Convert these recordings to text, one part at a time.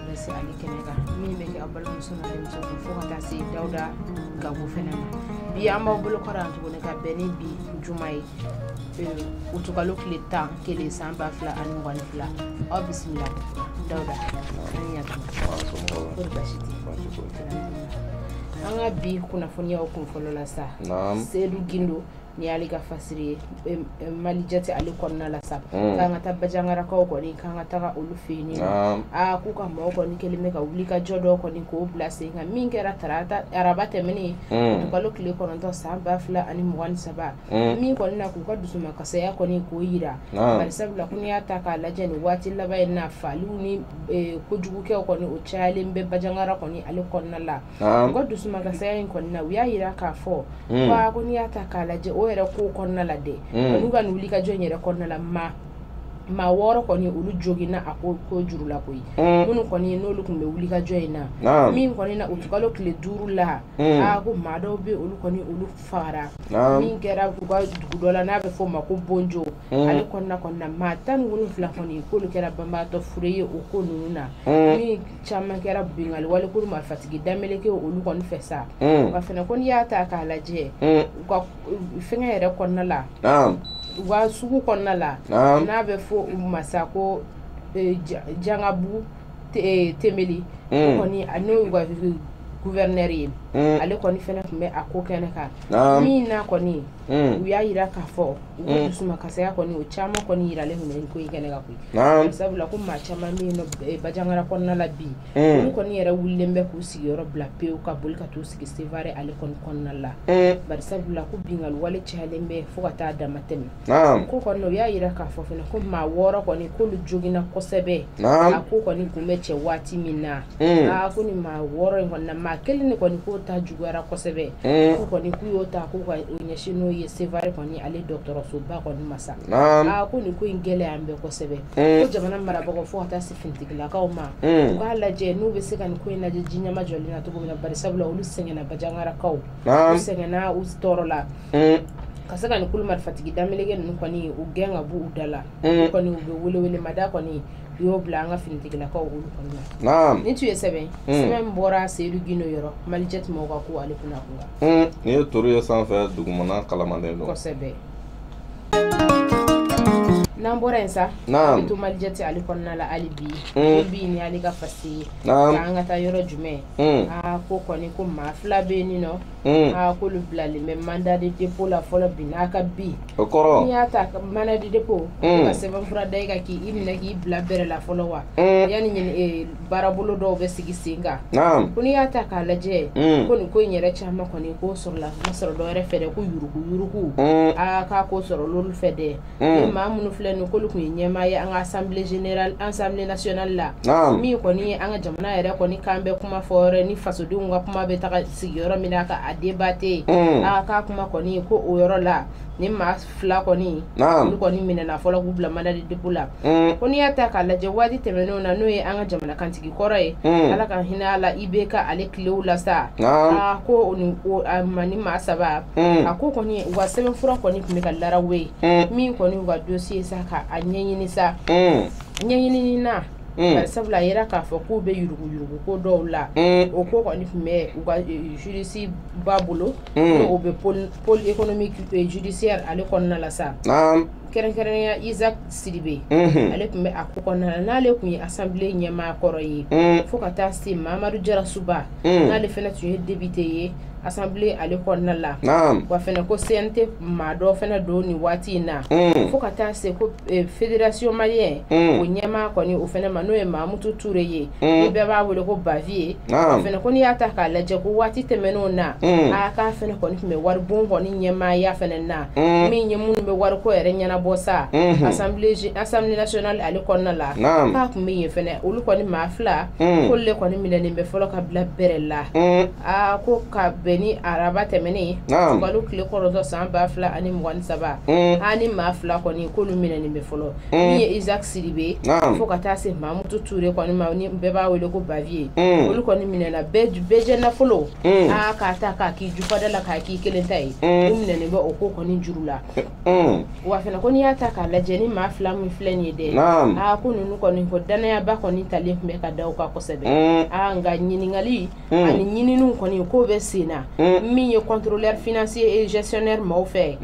adresse ali kenega min be ke abal muso na dem so fo kata si Dawda Gabu fenema bi amba bolo koranto ne ka beni bi jumai utukalo kleta kele samba fla anu wan fla o bismillah Dawda anya to ko bashiti anga bi kuna fonia o kun folo la sa sedu gindo ni ali ga fasiri mali jati ali konna la sa kanga tabajangara ko ko ni kanga taga olufini ku ka mo ko ni kelime ka ulika jodo ko ni ko blase nga minkera tarata arabate meni to kalo kile ko non to samba fla ani mwan saba mi ko na ku ka dusuma ka saya ko ni ko yira bari sabla kuni ata ka la jeni wati la bay na falu ni ko jugu ke ko ni o chale mbe bajangara ko ni ali konna la ko dusuma ka saya ko na wiya yira ka fo kwa ko ni ata ka la je era ko konna la de nuga nuli ka jonyere konna la ma woro ko ni ulu jogina ako ko juru la koyi munu ko ni no lukum be wuli ka joyina min ko ni na utukalo kile duru la ko mado be ulu ko ni ulu fara min kera ko ga dugudola na be fo ma ko bonjo ale konna ma tan wulu fla ko ni ko lu kera bamba to fureye o ko nuna mi chama kera bingal wala ko ma fatigi damele ke ulu ko ni fesa ba fena ko ni ata ka la je ko fenga era konna la wa sugu konna la na be fo masako jangabu temeli ko ni anu wa gouverneur yi ale ko ni fena me akokene ka mi na ko ni uya yira ka fo wo suma ka saya ko ni o chama ko ni yira le hunen ko ikene ga ku sabula ko ma chama mi no bajangara ko na la bi ko ni yara wulembe ku sigiro bla pe ka bul ka to sigi sevare ale kon na la bar sabula ko bingal wale chalembe fo ta da matem ko no ya yira ka fo fena ko ma woro ko ni ko lu jogina ko sebe ko ni kumeche wati mina ko ni ma woro ko na ma kelini ko ni ko ta jugara ko sebe ko ni ku yota ko ga onyeshino ye sevare ko ni ale docteur so ba ko ni masa ko ni ko ingele ambe ko sebe ko jamana maraba ko fo ta sifintigla ka o ma ko ala je no be se kan ko ina je jinya ma joli na to ko na bari sabla ulu sengena bajangara kaw sengena u storola kasaka ni kulmar fatigi damelege no ko ni u genga bu udala ko ni u wele mada ko ni yo blanga fintigla ka ulu ko na ni tu yesebe sebe mbora sedu gino yoro malijet mo ko ale kuna kunga ni toru ya sanfa dugumana kalamande no ko sebe nambora ensa to maljati ali konna la ali bi ni ali ka fasi anga ta yoro jume ko koni ko ma fla be ni no ko lu blali me manda de dépôt la fola binaka bi okoro ni ata mana de dépôt ka se ban fura dai ka ki imi na ki bla bere la fola wa yani ni barabolo do be sigi singa kuni ata ka laje ko ni ko nyere chama ko ni ko sur la masoro do refere ko yuruku ka ko soro lolu fede ma munu no ko lu nyema ya anga assemblée générale assemblée nationale la mi ko ni anga jamana yere ko ni kambe kuma fore ni faso dunga kuma be ta sigiro minaka a débatté ka kuma ko ni ko o yoro la ni ma fla ko ni lu ko ni minena fola ku bla manda de depula ko ni ata ka la je wadi temeno na no e anga jamana kantigi koroy ala kan hinala ibeka ale kleula sa ko ni ko mani ma saba ko ni wa seben fura ko ni kumeka lara we mi ko ni wa dossier sa ka anyini sa nyini na sabla yera ka fo ko be yurugu ko do la o ko ni me wa judici babulo o be pôle économique et judiciaire ale konna la sa keren ya Isaac Sidibe ale kumbe akoko na ale kunyi assemblée nyama koroyi fo ka ta si Mamadou Jara Suba na le fena tu député ye assemblée ale konna la wa fena ko CNT ma do fena do ni wati na fo ka ta se ko fédération malienne o nyama ko ni o fena mano e Mamutu Touré ye ni be ba wole ko Bavier fena ko ni ata ka la je ko wati temeno na aka fena ko ni me war bon ko ni nyama ya fena na mi nyemu be war ko ere nyana bosa assemblée nationale ale konna la ka ko mi ye fena ulu ko ni mafla ko le ko ni milene be folo ka bla berella ko ka be ni araba tɛmɛnen kalo tile kɔrɔtɔ san 2023 ani maa fila kɔni k'olu minɛnen bɛ fɔlɔ min ye Isaac Sidibe fo ka taa se Mamutu Ture kɔni ma ni bɛɛ b'a wele ko Bavier olu kɔni minɛna bɛɛ jɛ nafolo k'a ta k'a k'i jufada la k'a k'i kelen ta ye u minɛnen bɛ o ko kɔni juru la wa fɛnɛ ko n'i y'a ta k'a lajɛ ni maa fila min filɛ nin ye dɛ ko ninnu kɔni ko danayaba kɔni talen tun bɛ ka da u kan kosɛbɛ nka ɲininkali ani ɲininiw kɔni k'o bɛ sen na min ye contrôleur financier et gestionnaire maaw fɛ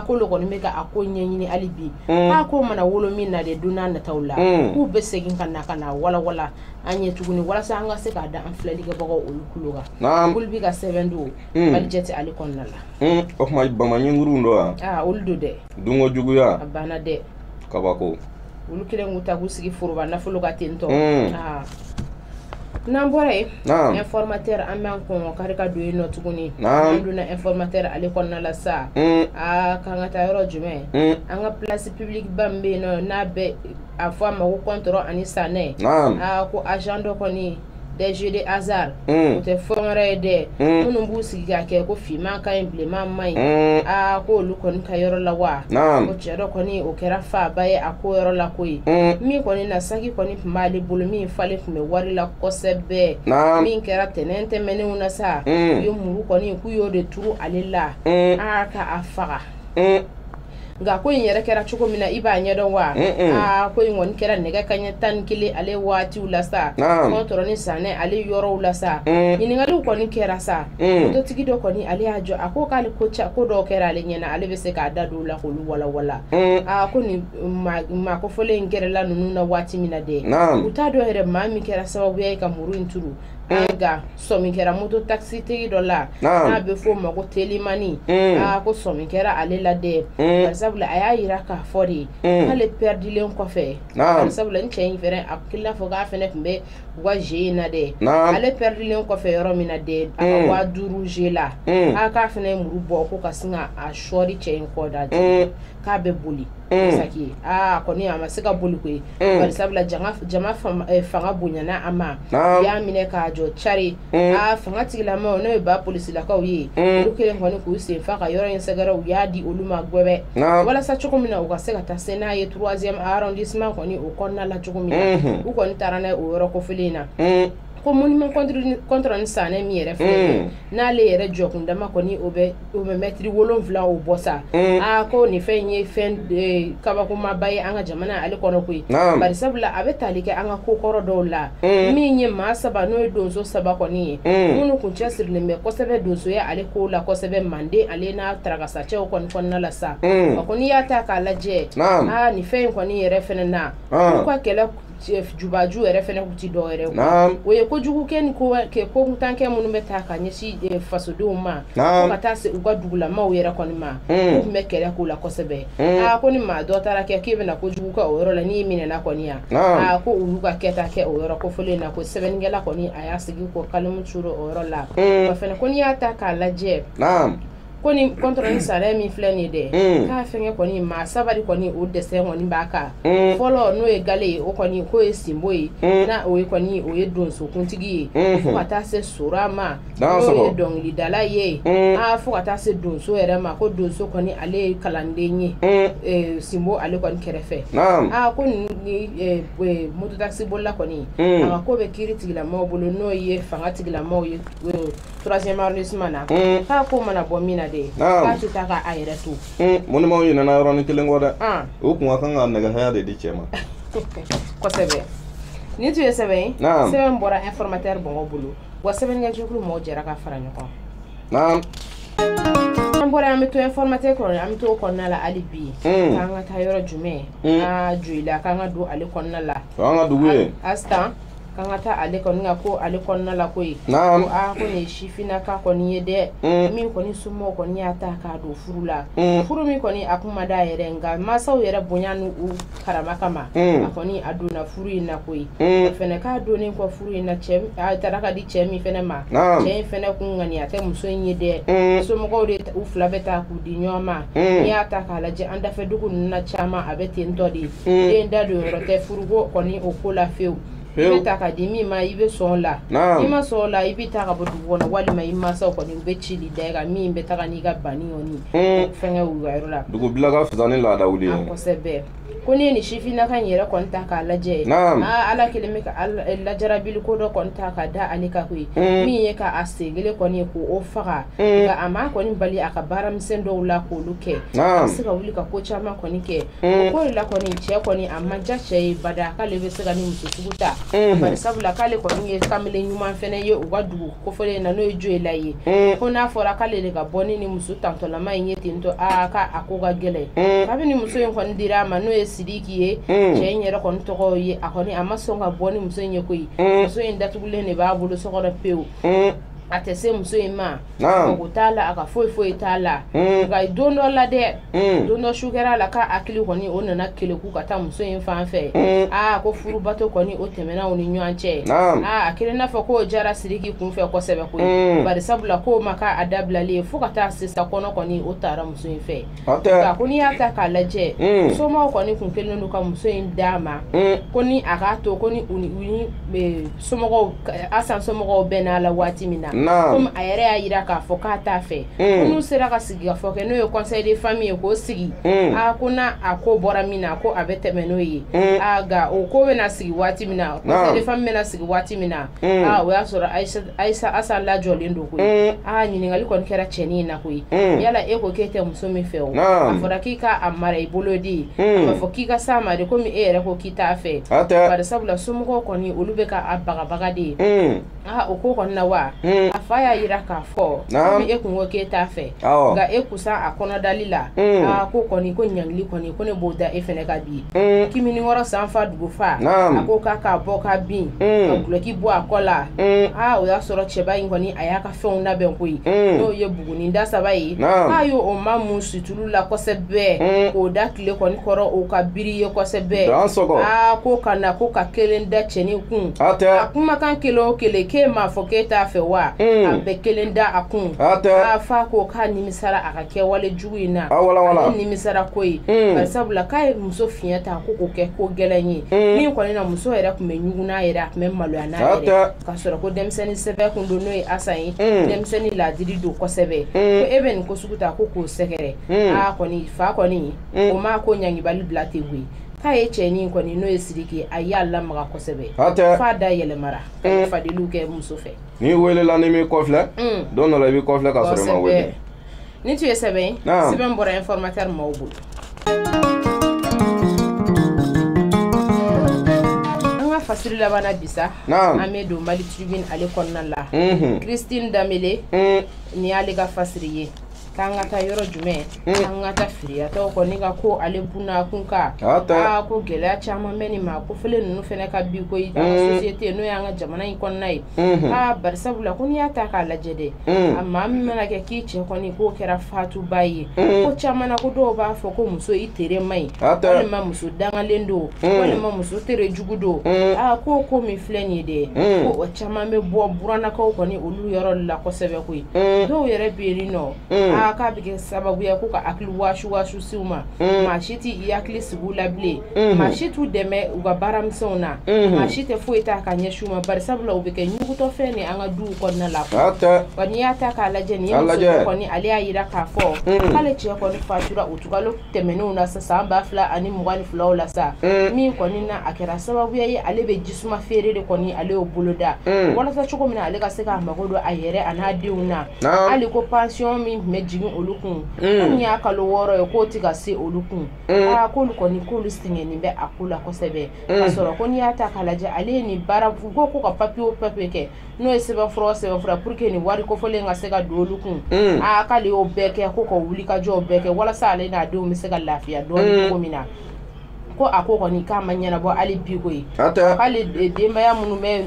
k'olu kɔni bɛ ka a ko ɲɛɲini hali bi k'o mana wolo min na de don n'a nataw la k'u bɛ segin ka na walawala an ye tuguni walasa an ka se k'a da an filɛlikɛbagaw olu kulo kan olu bi ka sɛbɛn don Malijɛti ale kɔnɔna la o kuma bamaɲinguruw do wa olu do dɛ dungo juguya a banna dɛ kabako olu kelen k'u ta k'u sigi foroba nafolo ka ten tɔ n'an bɔra yen informateur an b'an kɔn kari ka don yen nɔ tuguni an donna informateur ale kɔnɔna la sa k'an ka taa yɔrɔ jumɛn an ka place publique ba min bɛ yen nɔ n'a bɛ a fɔ a ma ko contrôle ani sanɛ ko agent dɔ kɔni DG de hasard o tɛ fɛn wɛrɛ ye dɛ minnu b'u sigi ka kɛ ko finman ka ɲi bilenman man ɲi ko olu kɔni ka yɔrɔ la wa ko cɛ dɔ kɔni o kɛra faaba ye a ko yɔrɔ la koyi min kɔni na saki kɔni tun b'ale bolo min falen tun bɛ wari la kosɛbɛ min kɛra tɛnɛn tɛmɛnenw na sa u ye muru kɔni k'u y'o de turu ale la ka a faga nka ko in yɛrɛ kɛra cogo min na i b'a ɲɛdɔn wa ko in kɔni kɛra nɛgɛ kaɲɛ 11 ale waatiw la sa kɔntɔrɔ ni sanɛ ale yɔrɔw la sa ɲininkaliw kɔni kɛra sa mototigi dɔ kɔni ale y'a jɔ a ko k'ale ko dɔw kɛra ale ɲɛna ale bɛ se k'a da don la k'olu walawala ko nin maa kofɔlen in kɛrɛla ninnu na waati min na dɛ u t'a dɔn yɛrɛ maa min kɛra sababuya ye ka muru in turu nka sɔmi kɛra moto taxi tigi dɔ la n'a bɛ fɔ o ma ko telimani ko sɔmi kɛra ale la dɛ barisabula a y'a yira k'a fɔ de k'ale perdilen kɔfɛ barisabula n cɛ in fɛnɛ a hakilila fɔ k'a fɛnɛ tun bɛ u ka jeu in na dɛ ale perdilen kɔfɛ yɔrɔ min na dɛ a ka 5000 jeu la k'a fɛnɛ ye muru bɔ ko ka sin ka a sɔɔri cɛ in kɔ da k'a bɛ boli saki kɔni a ma se ka boli koyi barisabula jama fanga bonyana a ma y'a minɛ k'a jɔ cari fanga tigilamaaw n'o ye ba polisilakaw ye olu kelen kɔni k'u sen fa ka yɔrɔ in sɛgɛrɛ u y'a di olu ma gwɛbɛ walasa cogo min na u ka se ka taa se n'a ye 3e arrondissement kɔni o kɔnɔna la cogo min na u kɔni taara n'a ye o yɔrɔ kɔfɛlen na ko monument contre ni sanɛ min yɛrɛ filɛ n'ale yɛrɛ jɔkun dama kɔni o bɛ mɛtiri 7 o bɔ sa ko nin fɛn ye fɛn kabakomaba ye an ka jamana ale kɔnɔ koyi barisabula a bɛ tali kɛ an ka kokɔrɔ dɔw la min ye maa 3 n'o ye donso 3 kɔni ye minnu kun cɛsirilen bɛ kosɛbɛ donsoya ale ko la kosɛbɛ Mande ale n'a tarakasacɛw kɔni kɔnɔna la sa ko n'i y'a ta k'a lajɛ nin fɛn in kɔni yɛrɛ fɛnɛ na u ka kɛlɛ jubaju yɛrɛ fɛnɛ kun ti dɔ yɛrɛ o ye kojugu kɛ ni ko kuntankɛ minnu bɛ taa ka ɲɛsin fasodenw ma fo ka taa se u ka dugulamaw yɛrɛ kɔni ma u tun bɛ kɛlɛ k'u la kosɛbɛ ko ni maa dɔ taara kɛ k'e bɛna kojugu kɛ o yɔrɔ la n'i minɛna kɔni yan ko olu ka kɛta kɛ o yɔrɔ kofɔlen na ko sɛbɛnnikɛla kɔni a y'a sigi ko kalimu turu o yɔrɔ la wa fɛnɛ ko n'i y'a ta k'a lajɛ ko ni contre ni sanɛ min filɛ nin dɛ k'a fɛngɛ kɔni maa 3 kɔni o dɛsɛ kɔni b'a kan fɔlɔ n'o ye Gale ye o kɔni k'o ye Simbo ye na o ye kɔni o ye donso kuntigi ye fo ka taa se Sora ma n'o ye dɔnkilidala ye fo ka taa se donso yɛrɛ ma ko donso kɔni ale ye kalanden ye Simbo ale kɔni kɛrɛfɛ ko ni mototaxi bolila kɔni a ka ko bɛ kiiri tigilamaaw bolo n'o ye fanga tigilamaaw ye 3e arrondissement na k'a ko mana bɔ min na k'a tɛ taa k'a yɛrɛ to monument ɲinɛna yɔrɔnin kelen kɔ dɛ o kun ka kan ka nɛgɛ haya de di cɛ ma kosɛbɛ ni tun ye sɛbɛn sɛbɛn bɔra informateur Bɔngɔ bolo wa sɛbɛnnikɛjɛkulu maaw jɛra ka fara ɲɔgɔn an bɔra an bɛ to informateur kɔnɔ an bɛ to o kɔnɔna la hali bi k'an ka taa yɔrɔ jumɛn Joyila k'an ka don ale kɔnɔna la an ka dugu ye Astan k'an ka taa ale kɔni ka ko ale kɔnɔna la koyi ko ko nin ye sifinnaka kɔni ye dɛ min kɔni somɔgɔw kɔni y'a ta k'a don furu la furu min kɔni a kuma d'a yɛrɛ nka mansaw yɛrɛ bonya n'u karama kama a kɔni a donna furu in na koyi o fɛnɛ k'a donnen kɔ furu in na a taara ka di cɛ min fɛnɛ ma cɛ in fɛnɛ kun ŋaniya tɛ muso in ye dɛ somɔgɔw de u fila bɛ taa k'u di ɲɔgɔn ma n'i y'a ta k'a lajɛ an dafɛ dugu ninnu na caman a bɛ ten tɔ de den da don yɔrɔ tɛ furuko kɔni o ko la fewu ibe ta ka di mi ma ibe son la ni ma son la ibe ta ka bo du wona wali ma ima sa ko ni ube chili daga mi be ta ka ni ga bani oni fenga u ga yoro la dugu bilaga fizani la da wuli ko sebe ko ni shifina kan yera kon ta ka laje ala keleme ka la jarabil ko do kon ta ka da alika ku mi ye ka asegele ko ni ko o faga ga ama ko ni bali aka baram sendo la ko luke asika wuli ka ko chama ko ni ke ko la ko ni che ko ni amma ja che bada ka lebe sega ni mususuguta bari sabula kale ko ni kamele nyuma fene ye uga dugu ko fole na no ejo elaye ko na fora kale le ga boni ni musu tanto la mai nyeti nto aka akoga gele kabi ni musu yen ko ndira ma no sidiki ye che nyere ko ntoko ye akoni amasonga boni musu yen ko yi musu yen datugule ne ba bulu so ko peu atese muso ima ko tala aka foi tala ga dono la de dono shugera la ka akili koni ona na kele ku kata muso yin fanfe ko furu bato koni o temena oni nyanche akile na fa ko jara siriki kun fe ko sebe ko bari sabula ko maka adabla le fu kata sista kono koni o tara muso yin fe ka koni ata ka laje so ma koni kun kele no ka muso yin dama koni aka to koni uni be somogo asan somogo benala wati mina comme ayere ayira ka foka ta fe onu sera ka sigi ka foke no yo conseil de famille ko sigi kuna akobora mina ko abete menoyi aga o ko na sigi wati mina conseil de famille na sigi wati mina we asora Aisha asa la jolindo ko nyini ngali kon kera cheni na ko yala e ko kete musomi fe o afora kika amara ibolodi afokika sama de ko mi ere ko kita fe par sabula sumugo ko ni olubeka abaga bagade o ko kon na wa afaya yira ka fo mi ekunwo ke ta fe ga ekusa akono dalila ko koni ko nyangli koni ko ne boda e fene ka bi kimi ni woro sanfa dugo fa akoka ka boka bi ko ki bo akola o ya soro cheba ngoni ayaka fe on na ben ko yi no ye bugu ni nda sabai ayo o mamu situlu la ko sebe ko dakle koni koro o ka biri ye ko sebe ko kana ko ka kelenda cheni kun akuma kan kelo kele ke ma fo ke ta fe wa abekelenda akun fa ko ka nimisara akake wale juina nimisara koi basabula kai muso fiata ko ke ko gelenyi ni ko na muso era kumenyuguna era kumemalo ana era kasoro ko demseni sebe kun do no asai demseni la dirido ko sebe ko even ko sukuta ko sekere ko ni fa ko ni o ma ko nyangi bali blate wi kaye cheni ko ni no esiriki ayalla maga ko sebe fa da yele mara fa de luke muso fe ni wele la ni mi kofle don la bi kofle ka sore ma wele ni tu sebe sebe mbora informateur mawbu anga fasiri la bana bisa amedo mali tribune ale konna la Christine Damele ni ale ga fasiriye kangata yoro jume kangata fria to ko niga ko ale buna kunka ko gela chama meni ma ko fele nunu fene ka bi ko ita societe no yanga jamana in kon nai barsabula kun ya ta ka lajede amma mena ke kiche ko ni ko kera fatu bayi ko chama na ko do ba fo ko muso itere mai ko ma muso danga lendo ko ma muso tere jugudo ko mi fleni de ko chama me bo burana ko ni ulu yoro la ko sebe ko do yere bi no ka bige sababu ya kuka akli washu siuma mashiti yakli sigula ble mashitu deme uga baramsona mashite fuita kanye shuma bar sabula ubeke nyuguto feni anga du ko na la wani ata kala jeni yeso ko ni ali ayira ka fo kale che ko ni fatura utugalo temenu na sasa amba fla ani mwani fla ola sa mi ko ni na akera sababu ya alebe jisuma ferere ko ni ale obuluda wala sa chuko mina ale ka seka magodo ayere anadiuna ali ko pension mi meji olukun nya kalo woro ko tiga se olukun ko ko ni ko listing ni be akula ko sebe asoro ko ni ata kalaje ale ni bara go ko ka papi ke no sebe fro pour que ni wari ko fole nga sega do olukun kale o beke ko wuli ka jo beke wala sa ale na do mi sega lafiya do ko mina ko akoko ni kama nyana bo ali bigo yi ali demba ya munu me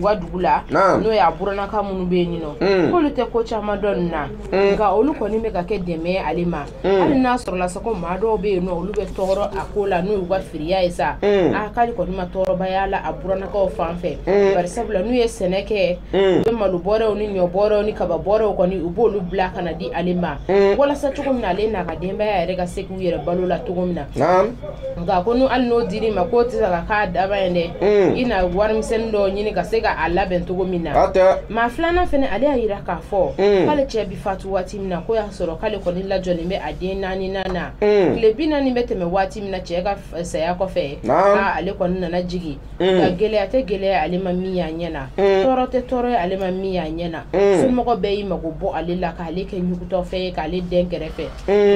wadugula no ya burana ka munu be ni no ko lute ko chama donna ga olu ko ni me ga ke deme alima ali na soro la sako ma do be no olu be toro akola no wa firiya isa akali ko ni ma toro bayala aburana ka ofanfe bar sabla no ye seneke be malu bore oni nyo bore oni kaba bore ko ni ubolu black na di alima wala sa tuko mina le na ga demba ya rega seku yere balola tuko mina ga a ko nu al no diri ma ko ti saka ka daba yende ina warmisen do nyini ka se ka ala ben togo mina ma flana fene ale ayira ka fo kale che bi fatu wati mina ko ya soro kale ko ni la joni me ade nani nana le bina ni beteme wati mina che ka saya ko fe ale ko nana jigi ka gele ate gele ale ma miya nyena toro te toro ale ma miya nyena so mo ko be yi mako bo ale la ka ale ke nyukuto fe ka ale den gerefe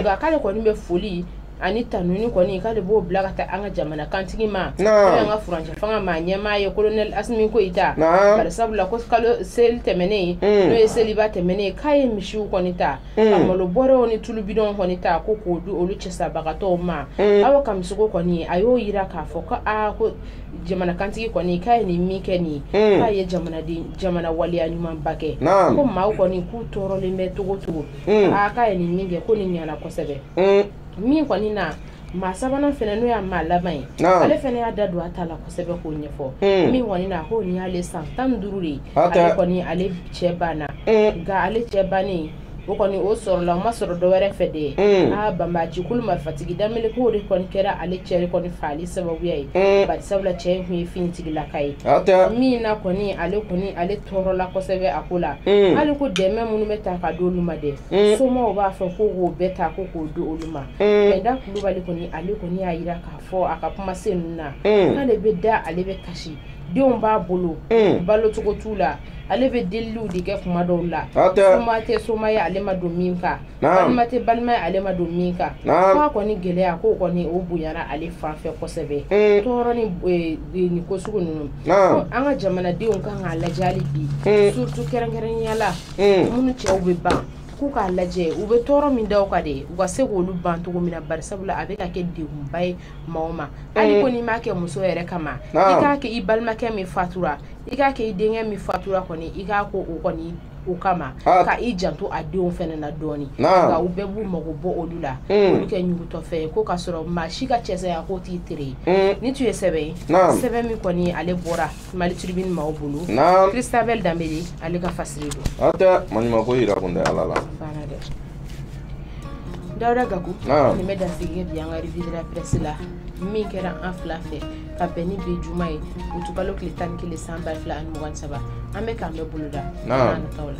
ga kale ko ni be foli ani tanuni ko ni kale bo blaga ta anga jamana kantigi ma anga franja fanga ma nyama ye colonel asmin ko ita bar sabla ko kalo sel temene no e seliba temene kai mishu ko nita amolo bore oni tulu bidon ko nita ko ko du olu chesa bagato ma awo kam suko ko ni ayo yira ka fo ka a ko jamana kantigi ko ni kai ni mike ni kai jamana waliya nyuma bake ko ma ko ni ku toro le meto to a kai ni minge ko ni nyana ko sebe mi ko ni na ma sabana fene no ya ma labai ale fene ya dadu atala ko sebe ko nyefo mi woni na ko ni ale san tan dururi ale ko ni ale chebana ga ale chebani ko ni o soro la ma soro do were fede bamba ci kulma fatigi damele ko de kon kera ale chere ko ni fali sababu yayi ba sabla che hu finti la kai mi na ko ni ale toro la ko sebe akula ale ko deme munu meta ka do luma de so mo ba fa ko go beta ko do oluma e da kulu bali ko ni ale ko ni ayira ka fo akapuma senuna ale be da ale be kashi dion ba bolo balo to ko tula ale be delu de ke kuma do la soma ya ale ma do minka balmate balma ale ma do minka ko ni gele ko ni o buyara ale fa fe ko sebe toro ni ko sugo nunu anga jamana de on kan ala jali bi surtout kerengeren yala munu che o be ba ku ka laje u be toro min daw ka de u ga se go lu ban to go mina barsabula abe ka ke de bay mawma ali ko ni ma ke muso yere kama ika ke ibalma ke mi fatura ika ke idenge mi fatura ko ni ika ko o ko ni o kama ka ijanto adeon fene na doni ga u be bu mago bo odula o ke nyugo to fe ko ka soro ma shika chese ya ko titire ni tu sebe mi ko ni ale bora mali turbine ma obulu Christabel Dambeli ale ka fasrido ata man ma ko ira kunda alala Dawda Gaku ni meda sige bianga rividra presila mi kera en flafe ka beni be jumai utukalo klitan kile samba fla an mugan saba ambe kambe buluda na tawla